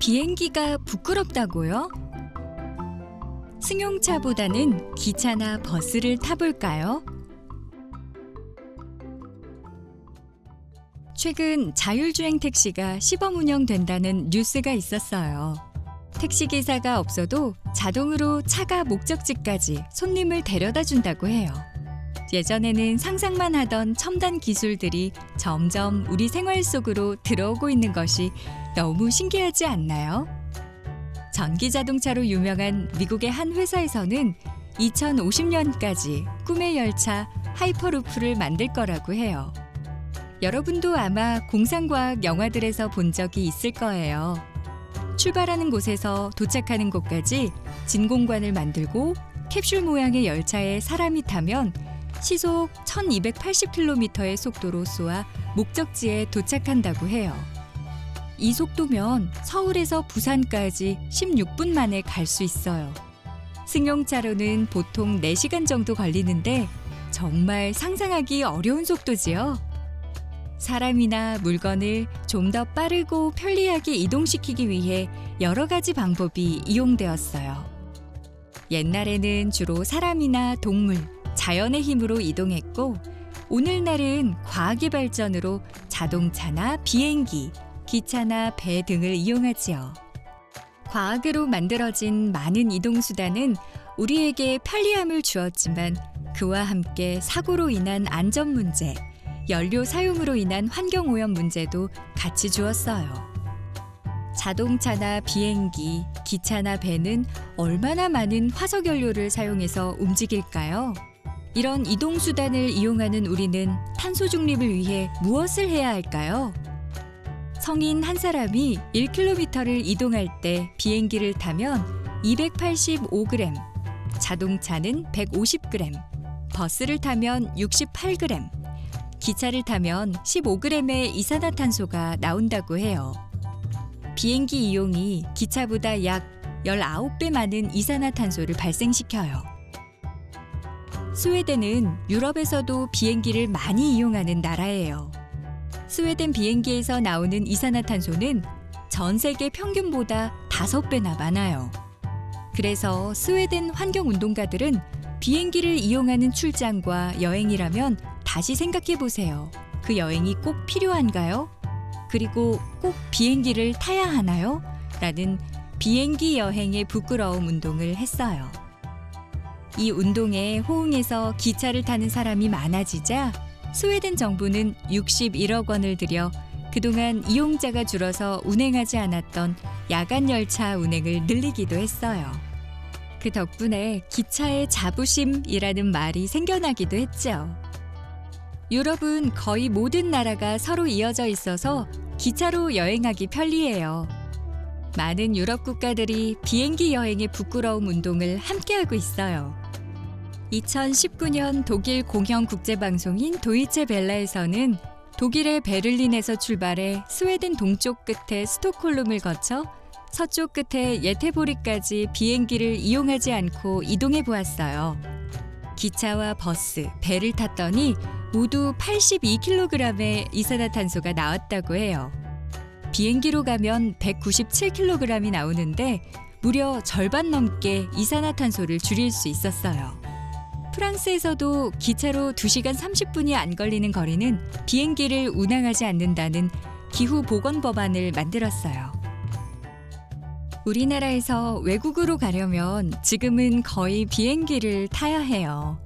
비행기가 부끄럽다고요? 승용차보다는 기차나 버스를 타볼까요? 최근 자율주행 택시가 시범 운영된다는 뉴스가 있었어요. 택시기사가 없어도 자동으로 차가 목적지까지 손님을 데려다 준다고 해요. 예전에는 상상만 하던 첨단 기술들이 점점 우리 생활 속으로 들어오고 있는 것이 너무 신기하지 않나요? 전기 자동차로 유명한 미국의 한 회사에서는 2050년까지 꿈의 열차 하이퍼루프를 만들 거라고 해요. 여러분도 아마 공상과학 영화들에서 본 적이 있을 거예요. 출발하는 곳에서 도착하는 곳까지 진공관을 만들고 캡슐 모양의 열차에 사람이 타면 시속 1280km의 속도로 쏘아 목적지에 도착한다고 해요. 이 속도면 서울에서 부산까지 16분 만에 갈 수 있어요. 승용차로는 보통 4시간 정도 걸리는데 정말 상상하기 어려운 속도지요. 사람이나 물건을 좀 더 빠르고 편리하게 이동시키기 위해 여러 가지 방법이 이용되었어요. 옛날에는 주로 사람이나 동물, 자연의 힘으로 이동했고, 오늘날은 과학의 발전으로 자동차나 비행기, 기차나 배 등을 이용하지요. 과학으로 만들어진 많은 이동수단은 우리에게 편리함을 주었지만 그와 함께 사고로 인한 안전 문제, 연료 사용으로 인한 환경오염 문제도 같이 주었어요. 자동차나 비행기, 기차나 배는 얼마나 많은 화석연료를 사용해서 움직일까요? 이런 이동수단을 이용하는 우리는 탄소 중립을 위해 무엇을 해야 할까요? 성인 한 사람이 1km를 이동할 때 비행기를 타면 285g, 자동차는 150g, 버스를 타면 68g, 기차를 타면 15g의 이산화탄소가 나온다고 해요. 비행기 이용이 기차보다 약 19배 많은 이산화탄소를 발생시켜요. 스웨덴은 유럽에서도 비행기를 많이 이용하는 나라예요. 스웨덴 비행기에서 나오는 이산화탄소는 전 세계 평균보다 5배나 많아요. 그래서 스웨덴 환경운동가들은 비행기를 이용하는 출장과 여행이라면 다시 생각해 보세요. 그 여행이 꼭 필요한가요? 그리고 꼭 비행기를 타야 하나요? 라는 비행기 여행의 부끄러움 운동을 했어요. 이 운동에 호응해서 기차를 타는 사람이 많아지자 스웨덴 정부는 61억 원을 들여 그동안 이용자가 줄어서 운행하지 않았던 야간 열차 운행을 늘리기도 했어요. 그 덕분에 기차의 자부심이라는 말이 생겨나기도 했죠. 유럽은 거의 모든 나라가 서로 이어져 있어서 기차로 여행하기 편리해요. 많은 유럽 국가들이 비행기 여행의 부끄러움 운동을 함께하고 있어요. 2019년 독일 공영국제방송인 도이체 벨라에서는 독일의 베를린에서 출발해 스웨덴 동쪽 끝에 스톡홀름을 거쳐 서쪽 끝에 예테보리까지 비행기를 이용하지 않고 이동해 보았어요. 기차와 버스, 배를 탔더니 모두 82kg의 이산화탄소가 나왔다고 해요. 비행기로 가면 197kg이 나오는데 무려 절반 넘게 이산화탄소를 줄일 수 있었어요. 프랑스에서도 기차로 2시간 30분이 안 걸리는 거리는 비행기를 운항하지 않는다는 기후 보건 법안을 만들었어요. 우리나라에서 외국으로 가려면 지금은 거의 비행기를 타야 해요.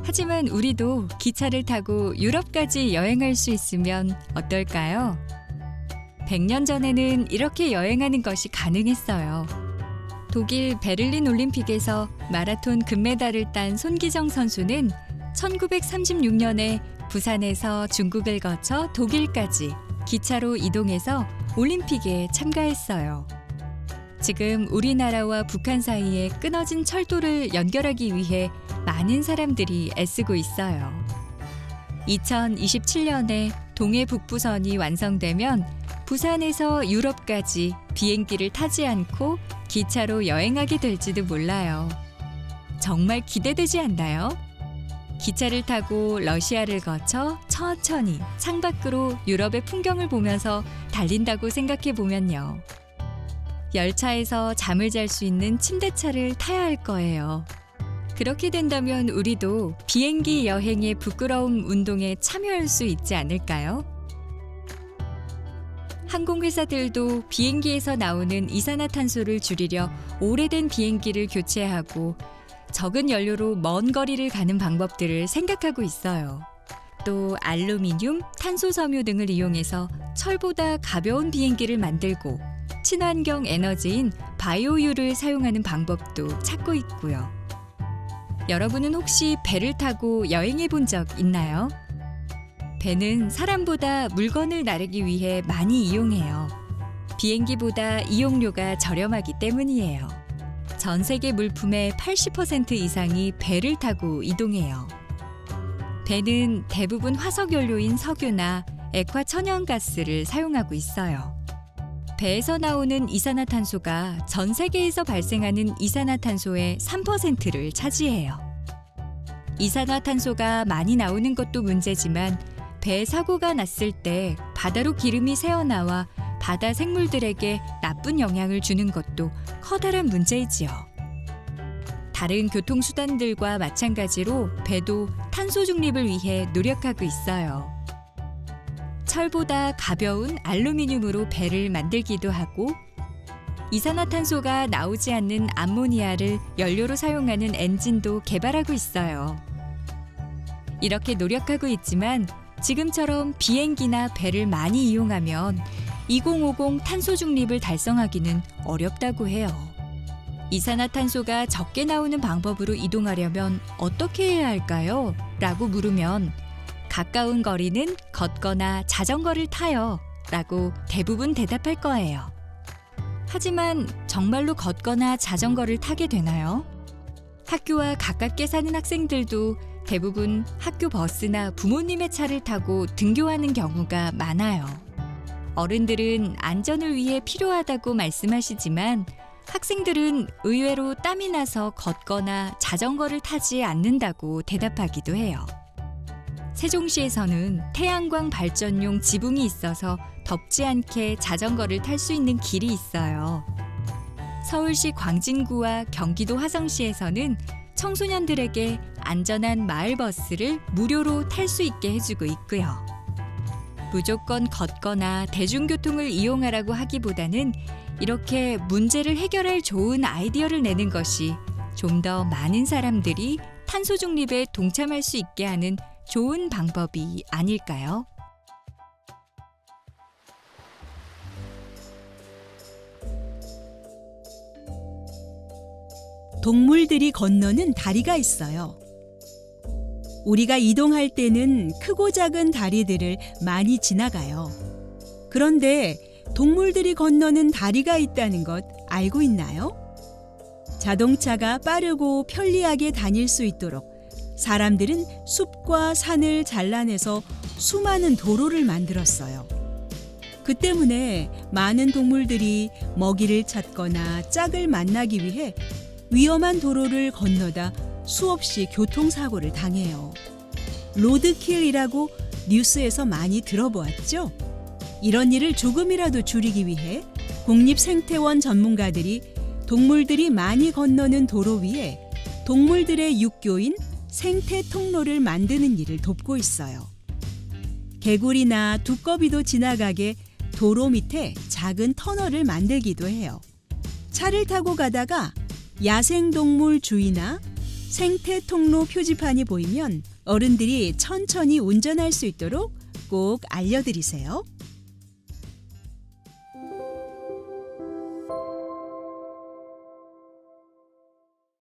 하지만 우리도 기차를 타고 유럽까지 여행할 수 있으면 어떨까요? 100년 전에는 이렇게 여행하는 것이 가능했어요. 독일 베를린 올림픽에서 마라톤 금메달을 딴 손기정 선수는 1936년에 부산에서 중국을 거쳐 독일까지 기차로 이동해서 올림픽에 참가했어요. 지금 우리나라와 북한 사이에 끊어진 철도를 연결하기 위해 많은 사람들이 애쓰고 있어요. 2027년에 동해 북부선이 완성되면 부산에서 유럽까지 비행기를 타지 않고 기차로 여행하게 될지도 몰라요. 정말 기대되지 않나요? 기차를 타고 러시아를 거쳐 천천히 창밖으로 유럽의 풍경을 보면서 달린다고 생각해 보면요. 열차에서 잠을 잘 수 있는 침대차를 타야 할 거예요. 그렇게 된다면 우리도 비행기 여행의 부끄러움 운동에 참여할 수 있지 않을까요? 항공회사들도 비행기에서 나오는 이산화탄소를 줄이려 오래된 비행기를 교체하고 적은 연료로 먼 거리를 가는 방법들을 생각하고 있어요. 또 알루미늄, 탄소 섬유 등을 이용해서 철보다 가벼운 비행기를 만들고 친환경 에너지인 바이오유를 사용하는 방법도 찾고 있고요. 여러분은 혹시 배를 타고 여행해 본 적 있나요? 배는 사람보다 물건을 나르기 위해 많이 이용해요. 비행기보다 이용료가 저렴하기 때문이에요. 전 세계 물품의 80% 이상이 배를 타고 이동해요. 배는 대부분 화석 연료인 석유나 액화 천연가스를 사용하고 있어요. 배에서 나오는 이산화탄소가 전 세계에서 발생하는 이산화탄소의 3%를 차지해요. 이산화탄소가 많이 나오는 것도 문제지만 배 사고가 났을 때 바다로 기름이 새어나와 바다 생물들에게 나쁜 영향을 주는 것도 커다란 문제이지요. 다른 교통수단들과 마찬가지로 배도 탄소 중립을 위해 노력하고 있어요. 철보다 가벼운 알루미늄으로 배를 만들기도 하고 이산화탄소가 나오지 않는 암모니아를 연료로 사용하는 엔진도 개발하고 있어요. 이렇게 노력하고 있지만 지금처럼 비행기나 배를 많이 이용하면 2050 탄소 중립을 달성하기는 어렵다고 해요. 이산화탄소가 적게 나오는 방법으로 이동하려면 어떻게 해야 할까요? 라고 물으면 가까운 거리는 걷거나 자전거를 타요. 라고 대부분 대답할 거예요. 하지만 정말로 걷거나 자전거를 타게 되나요? 학교와 가깝게 사는 학생들도 대부분 학교 버스나 부모님의 차를 타고 등교하는 경우가 많아요. 어른들은 안전을 위해 필요하다고 말씀하시지만 학생들은 의외로 땀이 나서 걷거나 자전거를 타지 않는다고 대답하기도 해요. 세종시에서는 태양광 발전용 지붕이 있어서 덥지 않게 자전거를 탈 수 있는 길이 있어요. 서울시 광진구와 경기도 화성시에서는 청소년들에게 안전한 마을버스를 무료로 탈 수 있게 해주고 있고요. 무조건 걷거나 대중교통을 이용하라고 하기보다는 이렇게 문제를 해결할 좋은 아이디어를 내는 것이 좀 더 많은 사람들이 탄소 중립에 동참할 수 있게 하는 좋은 방법이 아닐까요? 동물들이 건너는 다리가 있어요. 우리가 이동할 때는 크고 작은 다리들을 많이 지나가요. 그런데 동물들이 건너는 다리가 있다는 것 알고 있나요? 자동차가 빠르고 편리하게 다닐 수 있도록 사람들은 숲과 산을 잘라내서 수많은 도로를 만들었어요. 그 때문에 많은 동물들이 먹이를 찾거나 짝을 만나기 위해 위험한 도로를 건너다 수없이 교통사고를 당해요. 로드킬이라고 뉴스에서 많이 들어보았죠? 이런 일을 조금이라도 줄이기 위해 국립생태원 전문가들이 동물들이 많이 건너는 도로 위에 동물들의 육교인 생태 통로를 만드는 일을 돕고 있어요. 개구리나 두꺼비도 지나가게 도로 밑에 작은 터널을 만들기도 해요. 차를 타고 가다가 야생동물 주의나 생태 통로 표지판이 보이면 어른들이 천천히 운전할 수 있도록 꼭 알려드리세요.